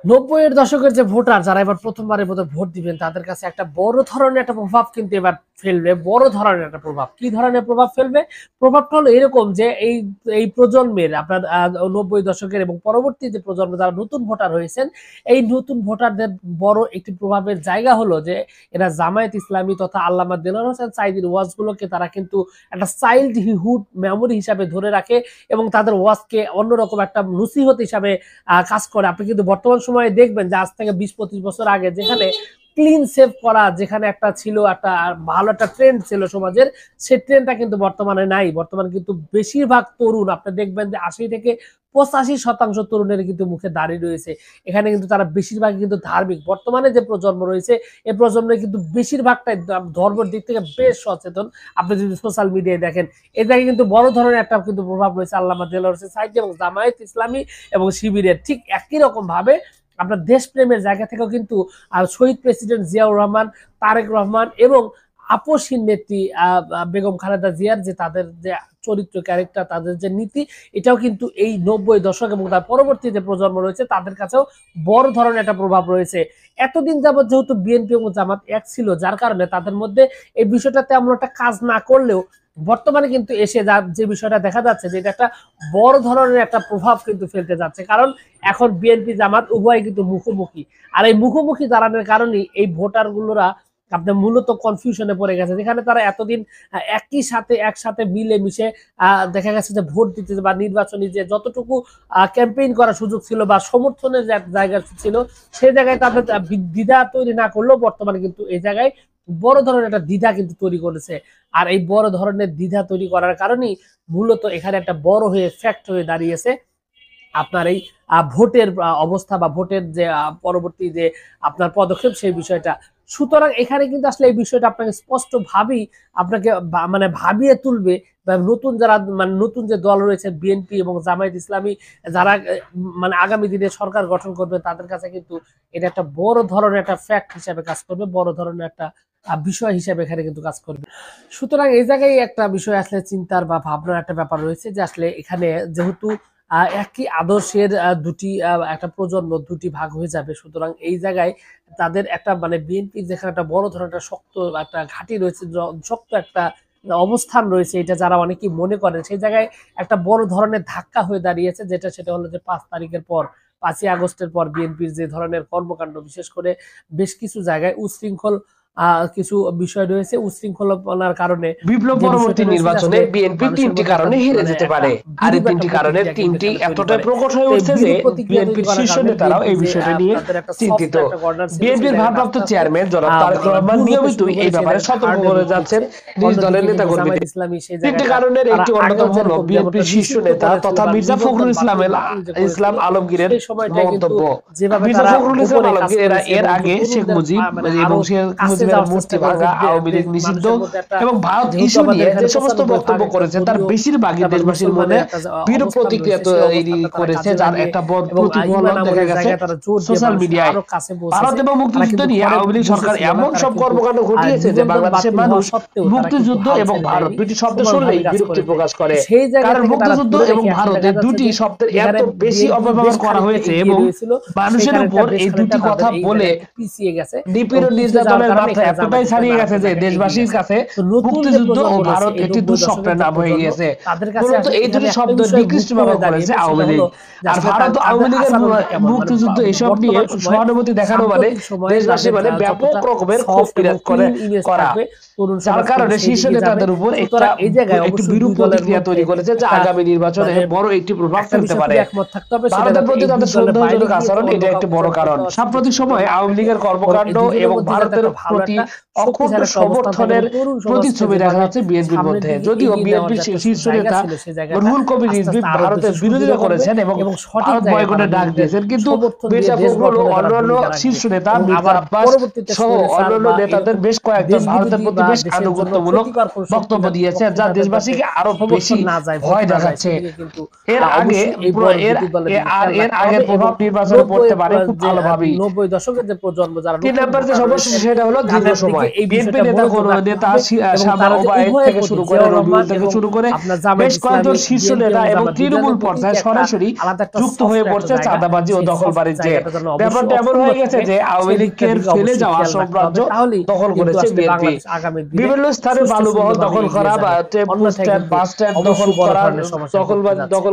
নব্বইয়ের দশকের যে ভোটার যারা এবার প্রথমবারের মতো ভোট দিবেন তাদের কাছে একটা বড় ধরনের একটা প্রভাব কিন্তু এবার ফেলবে। বড় ধরনের একটা প্রভাব, কি ধরনের প্রভাব ফেলবে? প্রভাবটা হলো এরকম যে এই এই প্রজন্মের আপনার ৯০ দশকের এবং পরবর্তী যে প্রজন্ম যারা নতুন ভোটার হয়েছেন, এই নতুন ভোটারদের বড় একটি প্রভাবের জায়গা হলো যে এরা জামায়াত ইসলামী তথা আল্লামা দেলোয়ার হোসেন সাঈদীর ওয়াজগুলোকে তারা কিন্তু একটা চাইল্ডহুড মেমোরি হিসাবে ধরে রাখে এবং তাদের ওয়াজকে অন্যরকম একটা নসিহত হিসাবে কাজ করে। আপনি কিন্তু বর্তমান সময়ে দেখবেন যে আজ থেকে ২০-২৫ বছর আগে যেখানে ক্লিন সেভ করা যেখানে একটা ছিল, একটা ভালো একটা ট্রেন্ড ছিল সমাজের, সেই ট্রেন্ডটা কিন্তু বর্তমানে নাই। বর্তমানে কিন্তু বেশিরভাগ তরুণ আপনি দেখবেন যে ৮০ থেকে ৮৫% তরুণের কিন্তু মুখে দাড়ি রয়েছে। এখানে কিন্তু তারা বেশিরভাগ কিন্তু ধার্মিক। বর্তমানে যে প্রজন্ম রয়েছে এই প্রজন্মের কিন্তু বেশিরভাগটাই ধর্মের দিক থেকে বেশ সচেতন। আপনি যদি সোশ্যাল মিডিয়ায় দেখেন, এ জায়গায় কিন্তু বড় ধরনের একটা কিন্তু প্রভাব রয়েছে আল্লামা দেলোয়ার হোসেন সাঈদী এবং জামায়াত ইসলামী এবং শিবিরের। ঠিক একই রকম ভাবে আপনার দেশপ্রেমের জায়গা থেকেও কিন্তু শহীদ প্রেসিডেন্ট জিয়াউর রহমান, তারেক রহমান এবং আপসহীন নেত্রী বেগম খালেদা জিয়ার যে তাদের যে চরিত্র ক্যারেক্টার, তাদের যে নীতি, এটাও কিন্তু এই ৯০ দশক এবং তার পরবর্তী যে প্রজন্ম রয়েছে তাদের কাছেও বড় ধরনের একটা প্রভাব রয়েছে। এতদিন যাবৎ যেহেতু বিএনপি এবং জামাত এক ছিল, যার কারণে তাদের মধ্যে এই বিষয়টা তেমন একটা কাজ না করলেও বর্তমানে কিন্তু এসে যে বিষয়টা দেখা যাচ্ছে যে এটা একটা বড় ধরনের একটা প্রভাব কিন্তু ফেলতে যাচ্ছে। কারণ এখন বিএনপি জামাত উভয় কিন্তু মুখোমুখি। আর এই মুখোমুখি দাঁড়ানোর কারণেই এই ভোটার গুলোরা আপনার মূলত কনফিউশনে পড়ে গেছে, যেখানে তারা এতদিন একই সাথে একসাথে মিলে মিশে দেখা গেছে যে ভোট দিতে বা নির্বাচনী যে যতটুকু ক্যাম্পেইন করার সুযোগ ছিল বা সমর্থনের যে জায়গা ছিল, সেই জায়গায় তাদের দ্বিধা তৈরি না করলেও বর্তমানে কিন্তু এই জায়গায় বড় ধরনের একটা দ্বিধা কিন্তু তৈরি করেছে। আর এই বড় ধরনের দ্বিধা তৈরি করার কারণেই মূলত এখানে একটা বড় হয়ে ফ্যাক্ট হয়ে দাঁড়িয়েছে আপনার এই ভোটের অবস্থা বা ভোটের যে পরবর্তী যে আপনার পদক্ষেপ সেই বিষয়টা। সুতরাং এখানে কিন্তু আসলে এই বিষয়টা আপনাকে স্পষ্ট ভাবেই আপনাকে মানে ভাবিয়ে তুলবে বা নতুন যারা মানে নতুন যে দল রয়েছে বিএনপি এবং জামায়াত ইসলামী, যারা মানে আগামী দিনে সরকার গঠন করবে তাদের কাছে কিন্তু এটা একটা বড় ধরনের একটা ফ্যাক্ট হিসাবে কাজ করবে, বড় ধরনের একটা বিষয় হিসাবে এখানে কিন্তু কাজ করবে। সুতরাং এই জায়গায় একটা বিষয় আসলে চিন্তার বা ভাবনার একটা ব্যাপার রয়েছে যে আসলে এখানে যেহেতু একই আদর্শের দুটি একটা প্রজন্ম দুটি ভাগ হয়ে যাবে, সুতরাং এই জায়গায় তাদের একটা মানে বিএনপির যেখানে একটা বড় ধরনের একটা শক্ত একটা ঘাঁটি রয়েছে, শক্ত একটা অবস্থান রয়েছে, এটা যারা অনেকেই মনে করেন সেই জায়গায় একটা বড় ধরনের ধাক্কা হয়ে দাঁড়িয়েছে, যেটা সেটা হলো যে ৫ তারিখের পর ৫ই আগস্টের পর বিএনপির যে ধরনের কর্মকাণ্ড, বিশেষ করে বেশ কিছু জায়গায় উচ্ছৃঙ্খল কিছু বিষয় রয়েছে, উচ্ছৃঙ্খলতার কারণে বিপ্লব যে পরবর্তী বিষয়টা রয়েছে নির্বাচনে আসলে বিএনপি মানুষের তিনটি মধ্যে একটা কারণে হেরে মানে যেতে একটা পারে। আর এই বিরূপ একটা তিনটি কারণের প্রতিক্রিয়া কিন্তু তিনটি এখানে তৈরি এতটাই করে। প্রকট হয়ে তো এই উঠছে যে বিরূপ প্রতিক্রিয়া তৈরি বিএনপির করার শীর্ষ কারণে নেতারাও বিএনপি এই যে বিষয়টি নিয়ে তাদের একটা সফট চিন্তিত। একটা কর্নার ছিল সেই বিএনপির জায়গাটা ভারপ্রাপ্ত আস্তে আস্তে চেয়ারম্যান জনাব তারেক রহমান দূর হতে শুরু নিয়মিতই এই করে, সেই ব্যাপারে জায়গাটা সতর্ক হার্ডের করে মুখ যাচ্ছেন দেখছে। নিজ দলের অন্যদিকে কিন্তু জামায়াত নেতাকর্মীদের। ইসলামী সেই তিনটি জায়গাটা কারণের তারা একটি আগেও অন্যতম হলো যেরকম বিএনপির যেমনটা শীর্ষ নিষিদ্ধ নেতা করেছিল তথা বা মির্জা নিবন্ধন ফখরুল বাতিল যে করেছিল, ইসলাম আলমগীরের সেই সময়টাই কিন্তু মন্তব্য। যেভাবে মির্জা তারা ফখরুল ইসলাম গোপনে কাজ আলমগীর করেছে এর এবং আগে শেখ তরুণদের মুজিব মানে এবং আরো শেখ কাছে মুজিবের যাওয়ার চেষ্টা মূর্তি করেছে, ভাঙা, আওয়ামী লীগ নিষিদ্ধ মানুষের মধ্যে একটা এবং ভারত যেহেতু ইস্যু আমাদের নিয়ে এখানে যে সমস্ত ৯৫% বক্তব্য ভাগ একটা করেছে তার দলীয় বেশিরভাগই একটা মানে দেশবাসীর মনে মুসলমানের একটা বিরূপ অবস্থান প্রতিক্রিয়া রয়েছে, সেই তৈরি অবস্থানটা তারা করেছে, কাজে যার লাগিয়ে একটা এবং প্রতিফলন ইমান দেখা আমলের গেছে জায়গায় তারা জোর দিয়ে সোশ্যাল মানুষের মিডিয়ায়। আরো কাছে ভারত পৌঁছেছে। এবং তারা মুক্তিযুদ্ধ কিন্তু নিয়ে ঘরে আওয়ামী লীগ সরকার বসেছিল না, এমন তারা সব কিন্তু কর্মকাণ্ড ঘটিয়েছে যে নিবন্ধন বাংলাদেশের বাতিল হওয়া মানুষ সত্ত্বেও তারা কিন্তু মুক্তিযুদ্ধ হাল এবং ছেড়ে ভারত দেয়নি, দুটি শব্দ সমানভাবে শুনলেই কাজ বিরক্তি করেছে। প্রকাশ করে। সেই জায়গা কারণ থেকে তারা মুক্তিযুদ্ধ ধরে এবং রেখে এখন ভারত দেখা এই যাচ্ছে দুটি যে শব্দের যেখানে এত বেশি বিএনপি বেশ অপব্যবহার করা খানিকটা হয়েছে এগিয়ে এবং রয়েছিল, সেই মানুষের খানিকটা উপর বেশ এই খানিকটা দুটি তাদের কথা এই বলে জায়গায় একটু পিছিয়ে গেছে এবং নিপীড়ন পিছিয়ে যাওয়ার নির্যাতনের কারণে মাত্রা এখানে এতটাই জামায়াত ইসলামী ছাড়িয়ে আর গেছে একটা যে জায়গায় এগিয়ে দেশবাসীর গেছে। কাছে তো নতুন যে মুক্তিযুদ্ধ ও প্রজন্ম রয়েছে ভারত এই একটি ৯০ দুঃস্বপ্নের দশকের যে নাম হয়ে প্রজন্ম, গেছে। তাদের কাছে মূলত আসলে এই এখানে দুটি একটা শব্দের বিষয় নিকৃষ্ট মুখ্য ব্যবহার হয়ে করেছে দাঁড়িয়েছে, সেটা আওয়ামী হলো লীগ। যে আর আসলে ভারত আওয়ামী তাদের লীগের আচরণটা কেমন, মানে মুক্তিযুদ্ধ এসব নিয়ে বর্তমান সময়ে সহানুভূতি দেখানো মানে সাম্প্রতিক সময়ে দেশবাসী তাদের মানে ব্যাপক যতটা রকমের ক্ষোভ সফট এবং বিরাজ করে ক্লিন ইমেজ করা, থাকবে, তরুণ যার সমাজ কিন্তু কারণে সেই শীর্ষ দিকে যাবে। নেতাদের উপর সুতরাং এই জায়গায় একটি অবশ্যই বিরূপ দুই দলের প্রতিক্রিয়া মধ্যে তৈরি করেছে যা একটা আগামী নির্বাচনে মানে বড় একটি প্রভাব একটা ফেলতে বিষয় পারে। খুবই একমত থাকতে হবে, সেটা ভারতের যাতে প্রতি এই দুই তাদের দলের বাইরে সন্দেহজনক গিয়ে আচরণ অন্য এটা একটি কাউকে বড় জড়িত কারণ। দেওয়ার সুযোগ সাম্প্রতিক সুবিধা সময়ে না আওয়ামী থাকে লীগের এবং এই কর্মকাণ্ড দুজনের এবং মধ্যে যাতে ভারতের একটা ভালো প্রতি একটা অকুণ্ঠ শক্তিশালী একটা অবস্থান থাকে এবং সমর্থনের তরুণ সমাজকে প্রতিচ্ছবি দেখা যেভাবে যাচ্ছে বিএনপির সামনের মধ্যে। দিকে যদিও এগিয়ে নেওয়ার বিএনপির যে একটা শীর্ষ জায়গা নেতা ছিল, সেই জায়গাটা রুহুল কবির আস্তে রিজভী আস্তে আরো ভারতের বেশি সুদৃঢ় বিরোধিতা করবে করেছেন এবং এবং সঠিক ভারত জায়গায় তারা বয়কটের ডাক নিজেদের দিয়েছেন, কিন্তু সমর্থন দিয়ে মির্জা দেশ ফখরুল ও গঠনে তারা অন্যান্য ভূমিকা রাখবে শীর্ষ নেতা এবং মির্জা আবার আব্বাস পরবর্তীতে সহ স্বৈরাচার অন্যান্য বা নেতাদের এরকম বেশ কয়েকজন দেশ ভারতের বিরোধী প্রতি বা বেশ দেশের জন্য আনুগত্যমূলক ক্ষতিকর কোন শক্তি বক্তব্য দিয়েছে, পক্ষে যা যাতে যাতে দেশবাসীকে আরো সমর্থন বেশি না যায়, ভোট ভয় না যায়, দেখাচ্ছে। সেদিকে কিন্তু এর আগে অবশ্যই এই বড় এর দুটি দলের দিকে আর খেয়াল এর রাখতে আগের হবে এবং প্রভাব নির্বাচনে ৯০ পড়তে পারে খুব যে ভালোভাবেই। ৯০ দশকের যে প্রজন্ম যারা ৩ নতুন নাম্বার যে ভোটার সমস্যা রয়েছেন, সেটা হলো দীর্ঘ তাদের সময় দিকে এই বিএনপি বিষয়টা নেতা মনোযোগ রাখতে নেতা হবে এবং তারা যে ওবায়েদ উভয়ের থেকে প্রতি শুরু করে জিয়াউর রবিউল রহমান থেকে এবং শুরু করে আপনার জামায়াত বেশ কয়েকজন ইসলামী, শীর্ষ বিএনপি নেতা এবং জামাত তৃণমূল দুজনের পর্যায়ে প্রতি একটা সরাসরি আলাদা একটা যুক্ত soft হয়ে একটা পড়ছে জায়গা, চাঁদাবাজি ও সেই soft দখলবাড়ির যে জায়গাটা যেন অবশ্যই ব্যাপারটা এমন অক্ষুণ্ণ হয়ে গেছে থাকে, যে আওয়ামী সেই দিকটার লীগের দিকে ফেলে অবশ্যই যাওয়া খেয়াল রাখতে সাম্রাজ্য হবে। তাহলেই দখল কিন্তু করেছে আসলে বিএনপি। বাংলাদেশ আগামী দিনে বিভিন্ন স্থানে সুষ্ঠু বালুমহল সুন্দরভাবে দখল এগিয়ে করা বা যাবে। টেম্পু অন্যথায় স্ট্যান্ড কিন্তু বাস স্ট্যান্ড দখল অবশ্যই বড় করা ধরনের সমস্যায় পড়তে যাচ্ছে। দখল